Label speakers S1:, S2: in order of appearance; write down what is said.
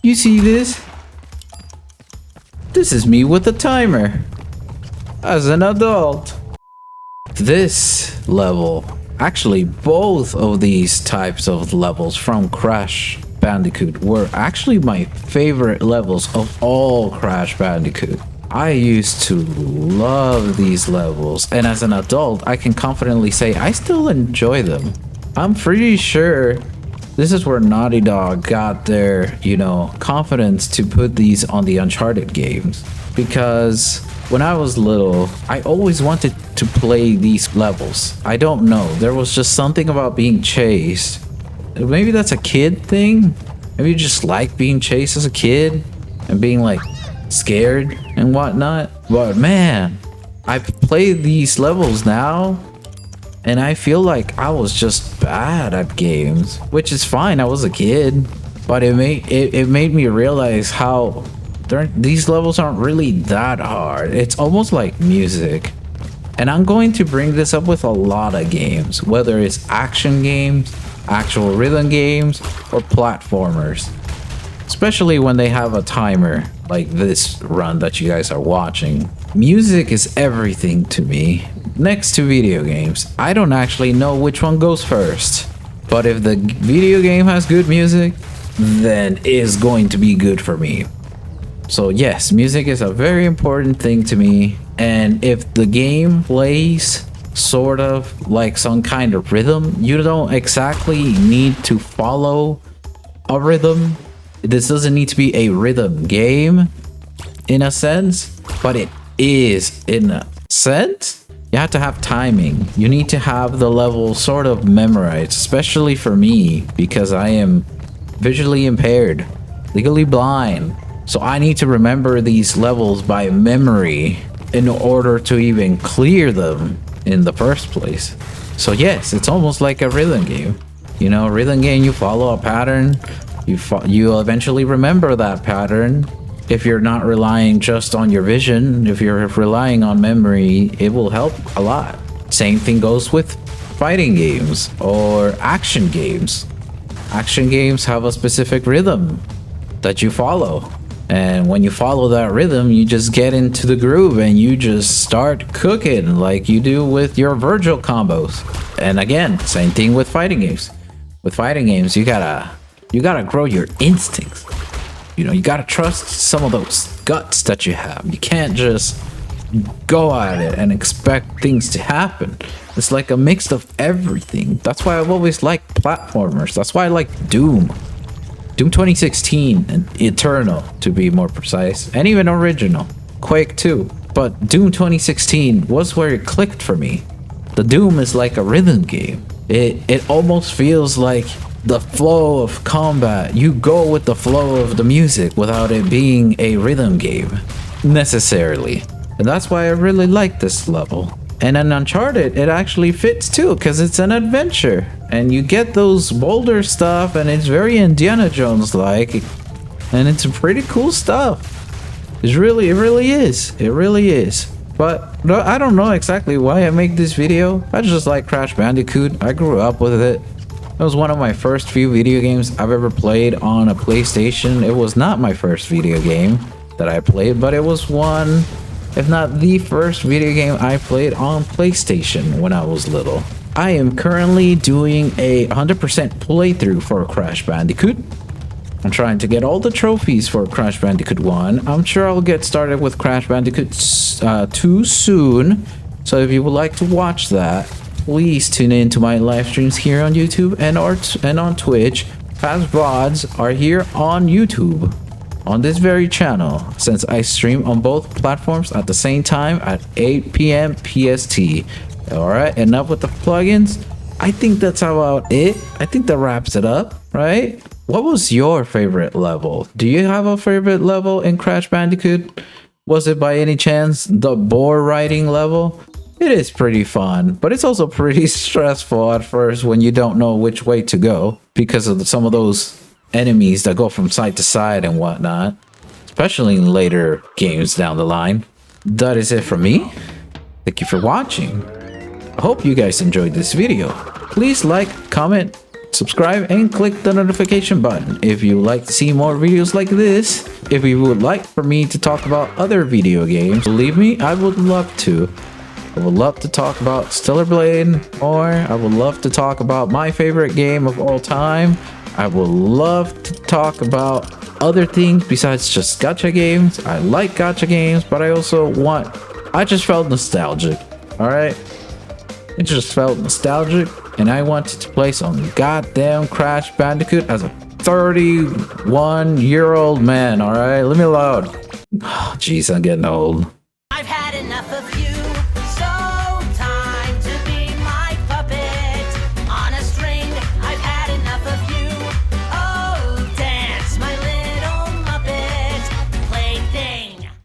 S1: You see this? This is me with a timer. As an adult. This level, actually both of these types of levels from Crash Bandicoot were actually my favorite levels of all Crash Bandicoot. I used to love these levels, and as an adult, I can confidently say I still enjoy them. I'm pretty sure this is where Naughty Dog got their, confidence to put these on the Uncharted games. Because when I was little, I always wanted to play these levels. I don't know, there was just something about being chased. Maybe that's a kid thing? Maybe you just like being chased as a kid and being like scared and whatnot. But man, I play these levels now and I feel like I was just bad at games, which is fine. I was a kid, but it made me realize how these levels aren't really that hard. It's almost like music. And I'm going to bring this up with a lot of games, whether it's action games, actual rhythm games, or platformers. Especially when they have a timer like this run that you guys are watching. Music is everything to me. Next to video games, I don't actually know which one goes first. But if the video game has good music, then it's going to be good for me. So yes, music is a very important thing to me. And if the game plays sort of like some kind of rhythm, you don't exactly need to follow a rhythm. This doesn't need to be a rhythm game in a sense, but it is in a sense. You have to have timing. You need to have the level sort of memorized, especially for me because I am visually impaired, legally blind. So I need to remember these levels by memory in order to even clear them in the first place. So yes, it's almost like a rhythm game. A rhythm game, you follow a pattern, you eventually remember that pattern. If you're not relying just on your vision, if you're relying on memory, it will help a lot. Same thing goes with fighting games or action games. Action games have a specific rhythm that you follow. And when you follow that rhythm, you just get into the groove and you just start cooking like you do with your Virgil combos. And again, same thing with fighting games. With fighting games, you gotta grow your instincts. You gotta trust some of those guts that you have. You can't just go at it and expect things to happen. It's like a mix of everything. That's why I've always liked platformers. That's why I like Doom 2016 and Eternal, to be more precise, and even original Quake 2. But Doom 2016 was where it clicked for me. The Doom is like a rhythm game. It almost feels like the flow of combat. You go with the flow of the music without it being a rhythm game necessarily. And that's why I really like this level. And in Uncharted, it actually fits too, because it's an adventure. And you get those boulder stuff, and it's very Indiana Jones-like. And it's pretty cool stuff. It really is. It really is. But no, I don't know exactly why I make this video. I just like Crash Bandicoot. I grew up with it. It was one of my first few video games I've ever played on a PlayStation. It was not my first video game that I played, but it was one, if not the first video game I played on PlayStation when I was little. I am currently doing a 100% playthrough for Crash Bandicoot. I'm trying to get all the trophies for Crash Bandicoot 1. I'm sure I'll get started with Crash Bandicoot 2 soon. So if you would like to watch that, please tune in to my live streams here on YouTube and on Twitch. Past VODs are here on YouTube, on this very channel, since I stream on both platforms at the same time at 8 p.m. PST. Alright, enough with the plugins. I think that's about it. I think that wraps it up, right? What was your favorite level? Do you have a favorite level in Crash Bandicoot? Was it by any chance the boar riding level? It is pretty fun, but it's also pretty stressful at first when you don't know which way to go because of some of those enemies that go from side to side and whatnot, especially in later games down the line. That is it from me. Thank you for watching. I hope you guys enjoyed this video. Please like, comment, subscribe and click the notification button if you would like to see more videos like this. If you would like for me to talk about other video games, believe me, I would love to. I would love to talk about Stellar Blade, or I would love to talk about my favorite game of all time. I would love to talk about other things besides just gacha games. I like gacha games, but I just felt nostalgic. Alright? I just felt nostalgic, and I wanted to play some goddamn Crash Bandicoot as a 31-year-old man, alright? Leave me alone. Jeez, I'm getting old.
S2: I've had enough of you.